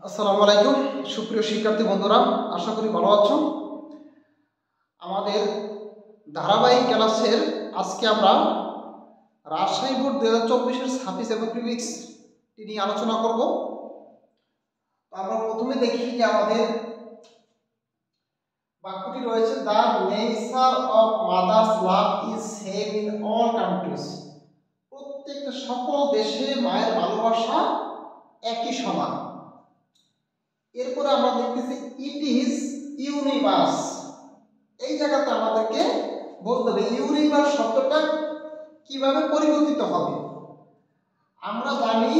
আসসালামু আলাইকুম সুপ্রিয় শিক্ষার্থী বন্ধুরা, আশা করি ভালো আছো। আমাদের ধারাবাহিক ক্লাসের আজকে আমরা রাজশাহী বোর্ড 2024-এর সাফিক্স এবং প্রিফিক্স নিয়ে আলোচনা করব। আমরা প্রথমে দেখি যে আমাদের বাক্যটি রয়েছে, the nature of mother's love is same in all countries. প্রত্যেকটা সকল দেশে মায়ের ভালোবাসা একই সমান। এরপরে আমরা দেখতেছি ইট ইজ ইউনিভার্স। এই জায়গাতে আমাদেরকে বলতে হবে ইউনিভার্স শব্দটা কিভাবে পরিবর্তিত হবে। আমরা জানি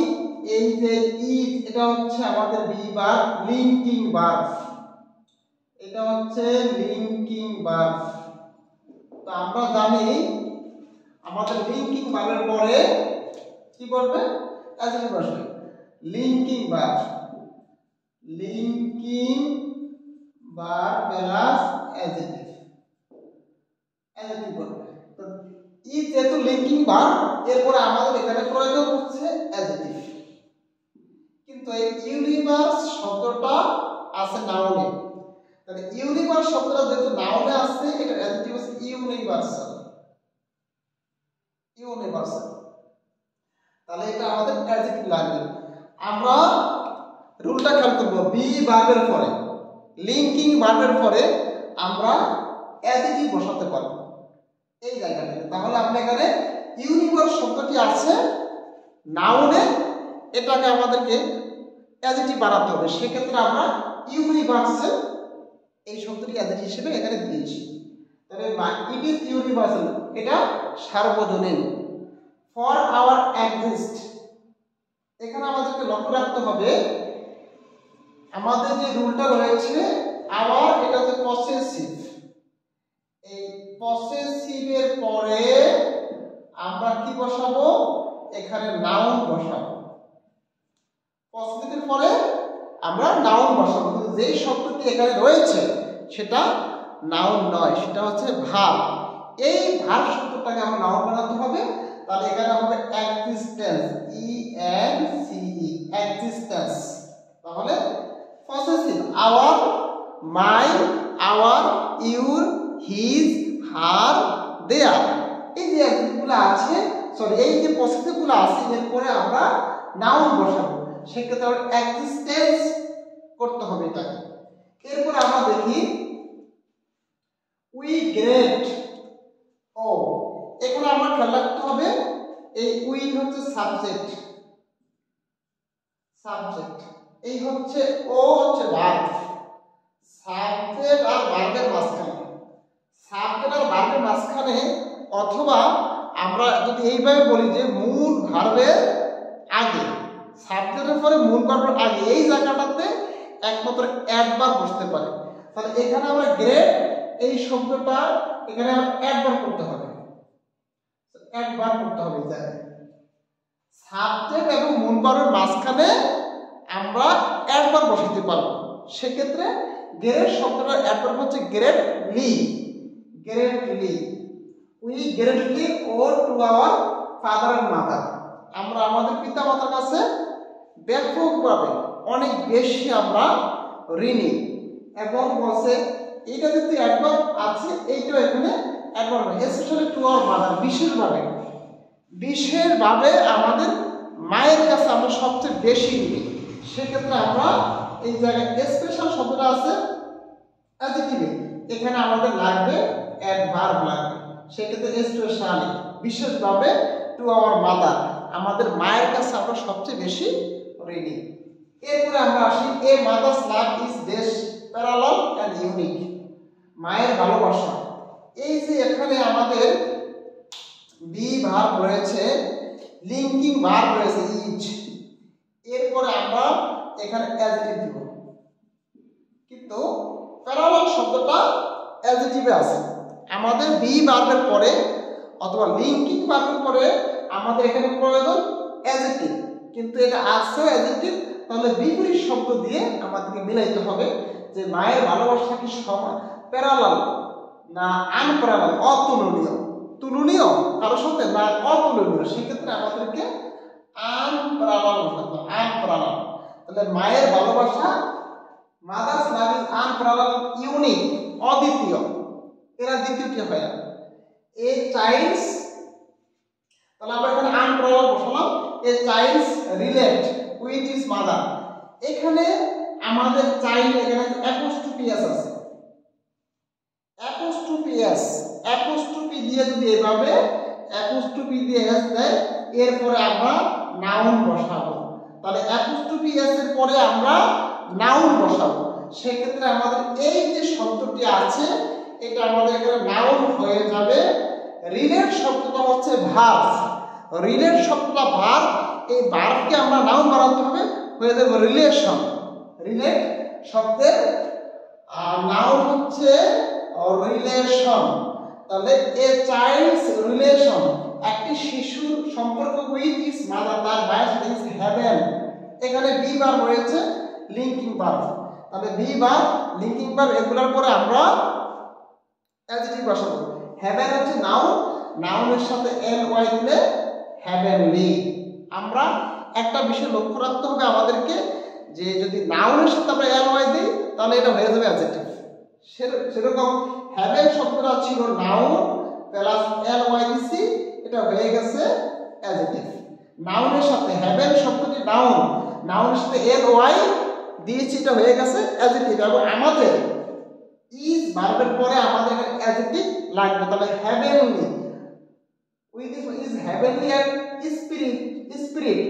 এই যে ইট, এটা হচ্ছে আমাদের বি ভার্ব, লিঙ্কিং ভার্ব। এটা হচ্ছে লিঙ্কিং ভার্ব। তো আমরা জানি আমাদের লিঙ্কিং ভার্বের পরে কি বলবে? অ্যাডজেক্টিভ আসবে। Linking verb, linking verb plus adjective, adjective বলবে। তো ইজ যেহেতু লিঙ্কিং ভার্ব, এরপরে আমাদের এখানে প্রয়োজন হচ্ছে অ্যাডজেক্টিভ। কিন্তু এই ইউনিভার্স শব্দটা আছে নাউনে, তাহলে ইউনিভার্স শব্দটা যেহেতু নাউনে আছে, এটা অ্যাডজেক্টিভ হচ্ছে ইউনিভার্সাল। ইউনিভার্সাল, তাহলে এটা আমাদের অ্যাডজেক্টিভ লাগবে। আমরা রুলটা খেয়াল করব, বি ভার্বের পরে, লিঙ্কিং ভার্বের পরে আমরা অ্যাডজেক্টিভ বসাতে পারবো এই জায়গাটাতে। তাহলে আপনি এখানে ইউনিভার্স শব্দটি আছে নাউনে, এটাকে আমাদেরকে অ্যাডজেক্টিভ বানাতে হবে। সেক্ষেত্রে আমরা ইউনিভার্সাল এই শব্দটি অ্যাডজেক্টিভ হিসেবে এখানে দিয়েছি। তাহলে ইট ইজ ইউনিভার্সাল, এটা সার্বজনীন। ফর আওয়ার এক্সিস্ট, এখানে আমাদেরকে লক্ষ্য রাখতে হবে আমাদের যে রুলটা রয়েছে আবার, এটা হচ্ছে পসেসিভ। এই পসেসিভের পরে আমরা কি বসাবো? এখানে নাউন বসাবো। পসেসিভের পরে আমরা নাউন বসাবো, কিন্তু যেই শব্দটি এখানে রয়েছে সেটা নাউন নয়, সেটা হচ্ছে ভার্ব। এই ভার্ব শব্দটাকে আমরা নাউন বানাতে হবে। তাহলে এখানে হবে existence, E N C E, existence. তাহলে possessive our, my, our, your, his, her, their, এই যে অ্যাডজেক্টিভগুলো আছে, সরি এই যে পসেসিভগুলো আছে, এরপরে আমরা নাউন বসাবো। সেক্ষেত্রে আমরা এক্সিস্টেন্স করতে হবে এটাকে। এরপর আমরা দেখি উই গ্রেট। ও, এখানে আমরা খেয়াল রাখতে হবে এই উই হচ্ছে সাবজেক্ট, সাবজেক্ট, এই হচ্ছে ও হচ্ছে ভার্ব। সাবজেক্ট আর ভার্বের মাঝখানে, সাবজেক্ট আর ভার্বের মাঝখানে, অথবা আমরা যদি এইভাবে বলি যে মূল ভার্বের আগে, সাবজেক্টের পরে মূল ভার্বের আগে, এই জায়গাটাতে একমাত্র একবার বসতে পারে। তাহলে এখানে আমরা গ্রেট এই শব্দটা এখানে আমরা একবার করতে হবে, একবার করতে হবে। সাবজেক্ট এবং মূল ভার্বের মাঝখানে আমরা একবার বসাতে পারবো। সেক্ষেত্রে গ্রেট শব্দটার একবার হচ্ছে greatly, greatly. We greatly owe to our father and mother. আমরা আমাদের পিতা মাতার কাছে ব্যাপকভাবে অনেক বেশি আমরা ঋণী। এবং বলছে এইটা যদি একবার আছে, এইটাও এখানে একবার, স্পেশালি টু আওয়ার মাদার, বিশেষভাবে, বিশেষভাবে আমাদের মায়ের কাছে আমরা সবচেয়ে বেশি ঋণী। সেক্ষেত্রে আমরা এই জায়গায় স্পেশাল শব্দটা আছে অ্যাডজেক্টিভে, এখানে আমাদের লাগবে অ্যাডভার্ব লাগবে। সেক্ষেত্রে স্পেশালি, বিশেষভাবে, টু আওয়ার মাদার, আমাদের মায়ের কাছে আমরা সবচেয়ে বেশি ঋণী। এরপরে আমরা আসি a mother's love is dash parallel and unique. মায়ের ভালোবাসা, এই যে এখানে আমাদের বি ভার্ব রয়েছে, লিঙ্কিং ভার্ব রয়েছে ইজ, এরপরে আমরা এখানে অ্যাডজেক্টিভ দিব, কিন্তু প্যারালাল শব্দটা অ্যাডজেক্টিভে আছে। আমাদের বি ভার্বের পরে অথবা লিঙ্কিং ভার্বের পরে আমাদের এখানে প্রয়োজন অ্যাডজেক্টিভ, কিন্তু এটা আছে অ্যাডজেক্টিভ। তাহলে বিপরীত শব্দ দিয়ে আমাদেরকে মিলাইতে হবে যে মায়ের ভালোবাসা কি সমান, প্যারালাল না আনপ্যারালাল, অতুলনীয়, তুলনীয় কারোর সাথে না অতুলনীয়। সেক্ষেত্রে আমাদেরকে আনপ্যারালাল বসাতে হবে, আনপ্যারালাল। তাহলে মায়ের ভালোবাসা, mother's love is unparalleled, unique, অদ্বিতীয়। এরা দ্বিতীয়টি হয় এ চাইল্ডস, তাহলে আমরা এখানে আনপ্যারালাল বসালাম, a child's relate with his mother. এখানে আমাদের চাইল্ড এখানে অ্যাপোস্ট্রোফিয়াস আছে, অ্যাপোস্ট্রোফিয়াস, অ্যাপোস্ট্রোফি দিয়ে যদি এভাবে অ্যাপোস্ট্রোফি দিয়ে এস দেয়, এরপরে আমরা নাউন বসাবো। তাহলে অ্যাপোস্ট্রোফিয়াস এর পরে আমরা নাউন বসাবো। সেক্ষেত্রে আমাদের এই যে শব্দটি আছে এটা আমাদের এখানে নাউন হয়ে যাবে। রিলেট শব্দটা হচ্ছে ভার্ব, রিলেট শব্দটা ভার্ব, এই ভার্বকে আমরা নাউন বানাতে হবে, হয়ে যাবে রিলেশন। রিলেট শব্দের নাউন হচ্ছে রিলেশন। তাহলে এ চাইল্ডস রিলেশন, একটি শিশুর সম্পর্ক উইথ ইজ মাদার, তার মায়ের সাথে ইজ হ্যাভেন। এখানে বি ভার্ব রয়েছে, লিঙ্কিং ভার্ব। তাহলে বি ভার্ব, লিঙ্কিং ভার্ব, এগুলোর পরে আমরা অ্যাডজেক্টিভ বসাবো। হ্যাভেন হচ্ছে নাউন, নাউনের সাথে এল ওয়াই দিলে হ্যাভেনলি। আমরা একটা বিষয় লক্ষ্য রাখতে হবে আমাদেরকে, যে যদি নাউনের সাথে আমরা এল ওয়াই দিই তাহলে এটা হয়ে যাবে অ্যাডজেক্টিভ। সেরকম হ্যাভেন শব্দটা ছিল নাউন প্লাস এল ওয়াই দিছি, এটা হয়ে গেছে অ্যাডজেক্টিভ। নাউনের সাথে হ্যাভেন শব্দটি নাউন, নাউনের সাথে এল ওয়াই দিয়েছি, এটা হয়ে গেছে অ্যাডজেক্টিভ। এবং আমাদের ইজ ভার্বের পরে আমাদের এখানে অ্যাডজেক্টিভ লাগবে। তাহলে heavenly, with is heavenly and spirit, spirit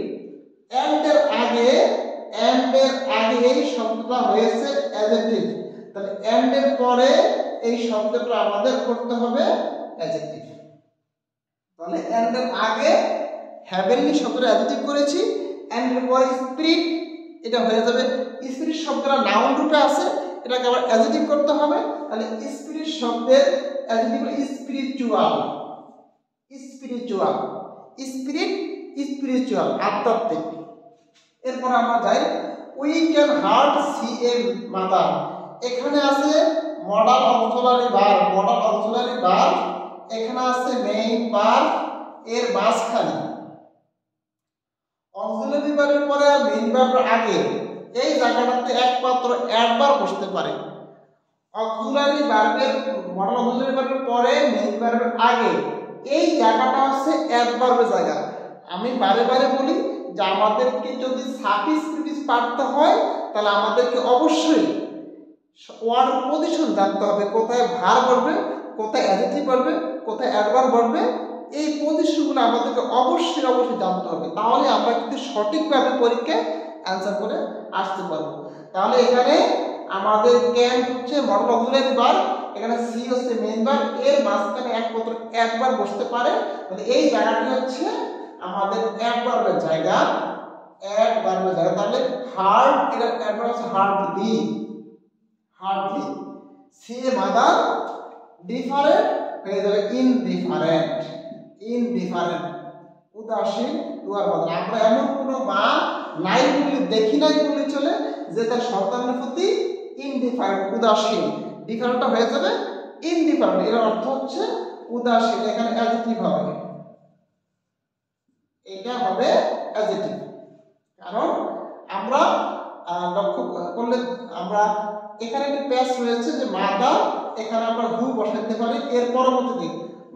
and এর আগে, এন্ড এর আগে এই শব্দটা হয়েছে অ্যাডজেক্টিভ। তাহলে এন্ড এর পরে এই শব্দটা আমাদের করতে হবে অ্যাডজেক্টিভ। তাহলে এন্ড এর আগে হ্যাভেনলি শব্দটা অ্যাডজেক্টিভ করেছি, এন্ড এর পরে স্পিরিট, এটা হয়ে যাবে। স্পিরিট শব্দটা নাউন রূপে আছে, এটাকে আবার অ্যাডজেক্টিভ করতে হবে। তাহলে স্পিরিট শব্দের অ্যাডজেক্টিভ হলো স্পিরিচুয়াল, স্পিরিচুয়াল, স্পিরিট স্পিরিচুয়াল, আধ্যাত্মিক। এরপর আমরা যাই, we can hard see a mother. এখানে আছে modal auxiliary verb, modal auxiliary verb, এখানে আছে মেইন ভার্ব, এর মাঝখানে অক্সিলারি ভার্বের পরে আর মেইন ভার্বের আগে এই জায়গাটাতে একমাত্র অ্যাডভার্ব বসতে পারে। অক্সিলারি ভার্বের, মডাল অক্সিলারি ভার্বের পরে মেইন ভার্বের আগে এই জায়গাটা হচ্ছে অ্যাডভার্বের জায়গা। আমি বারে বারে বলি যে আমাদেরকে যদি সাফিক্স প্রিফিক্স পড়তে হয় তাহলে আমাদেরকে অবশ্যই ওয়ার্ড পজিশন জানতে হবে, কোথায় ভার্ব বলবে, কোথায় অ্যাডজেক্টিভ বলবে, কোথায় অ্যাডভার্ব বলবে। এই পজিশনগুলো আমাদেরকে অবশ্যই জানতে হবে, তাহলে আমরা কিন্তু সঠিকভাবে পরীক্ষায় অ্যান্সার করে আসতে পারবো। তাহলে এখানে আমাদের ক্যান হচ্ছে মডাল অক্সিলারি ভার্ব, এখানে সি হচ্ছে মেইন ভার্ব, এর মাঝখানে একমাত্র অ্যাডভার্ব বসতে পারে। তাহলে এই জায়গাটি হচ্ছে আমাদের অ্যাডভার্বের জায়গা, অ্যাডভার্বের জায়গা। তাহলে হার্ড, এটা অ্যাডভার্ব হচ্ছে hardly, hardly. See a mother, different হয়ে যাবে ইনডিফারেন্ট, ইনডিফারেন্ট, উদাসীন টুয়ার মাদার। আমরা এমন কোনো মা নাই বলে, দেখি নাই বলে চলে যে তার সন্তানের প্রতি ইনডিফারেন্ট, উদাসীন। ডিফারেন্টটা হয়ে যাবে ইনডিফারেন্ট, এর অর্থ হচ্ছে উদাসীন। এখানে অ্যাডজেক্টিভ হবে, এটা হবে অ্যাডজেক্টিভ। কারণ আমরা লক্ষ্য করলে আমরা এখানে একটি প্যাচ রয়েছে যে মাদার, এখানে আমরা হু বসাতে পারি। এর পরবর্তীতে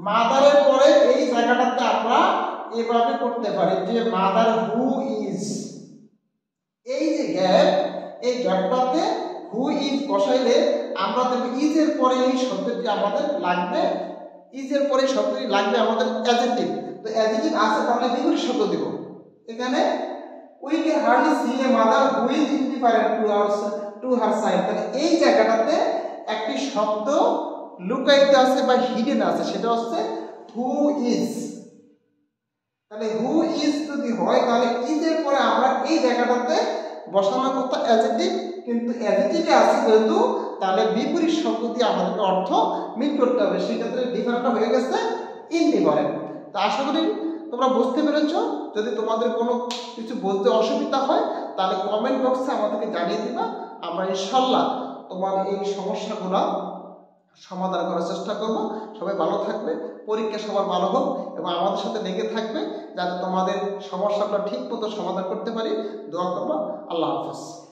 মাদারের পরে এই জায়গাটাতে আমরা এভাবে করতে পারি যে মাদার হু ইজ, এই যে গ্যাপ, এই গ্যাপটাতে হু ইজ বসাইলে আমরা দেখব ইজ এর পরে এই শব্দটি আমাদের লাগবে, ইজ এর পরে শব্দটি লাগবে আমাদের অ্যাডজেক্টিভ। তো অ্যাডজেক্টিভ আছে, তাহলে বিপরীত শব্দ দেব। এখানে we can hardly see a mother who is indifferent to her side. তাহলে এই জায়গাটাতে একটি শব্দ লুকায়িত আছে বা হিডেন আছে, সেটা হচ্ছে হু ইজ। তাহলে হু ইজ যদি হয় তাহলে ইজ এর পরে আমরা এই জায়গাটাতে বসানোর কথা অ্যাডজেক্টিভ, কিন্তু অ্যাডজেক্টিভে আছে যেহেতু তাহলে বিপরীত শব্দ দিয়ে আমাদেরকে অর্থ মিল করতে হবে। সেক্ষেত্রে ডিফারেন্টটা হয়ে গেছে ইনডিফারেন্ট। তো আশা করি তোমরা বুঝতে পেরেছো। যদি তোমাদের কোনো কিছু বলতে অসুবিধা হয় তাহলে কমেন্ট বক্সে আমাদেরকে জানিয়ে দিবা, আমরা ইনশাল্লাহ তোমার এই সমস্যাগুলো সমাধান করার চেষ্টা করব। সবাই ভালো থাকবে, পরীক্ষা সবার ভালো হোক এবং আমাদের সাথে লেগে থাকবে যাতে তোমাদের সমস্যাটা ঠিক মতো সমাধান করতে পারি। দোয়া করবো। আল্লাহ হাফেজ।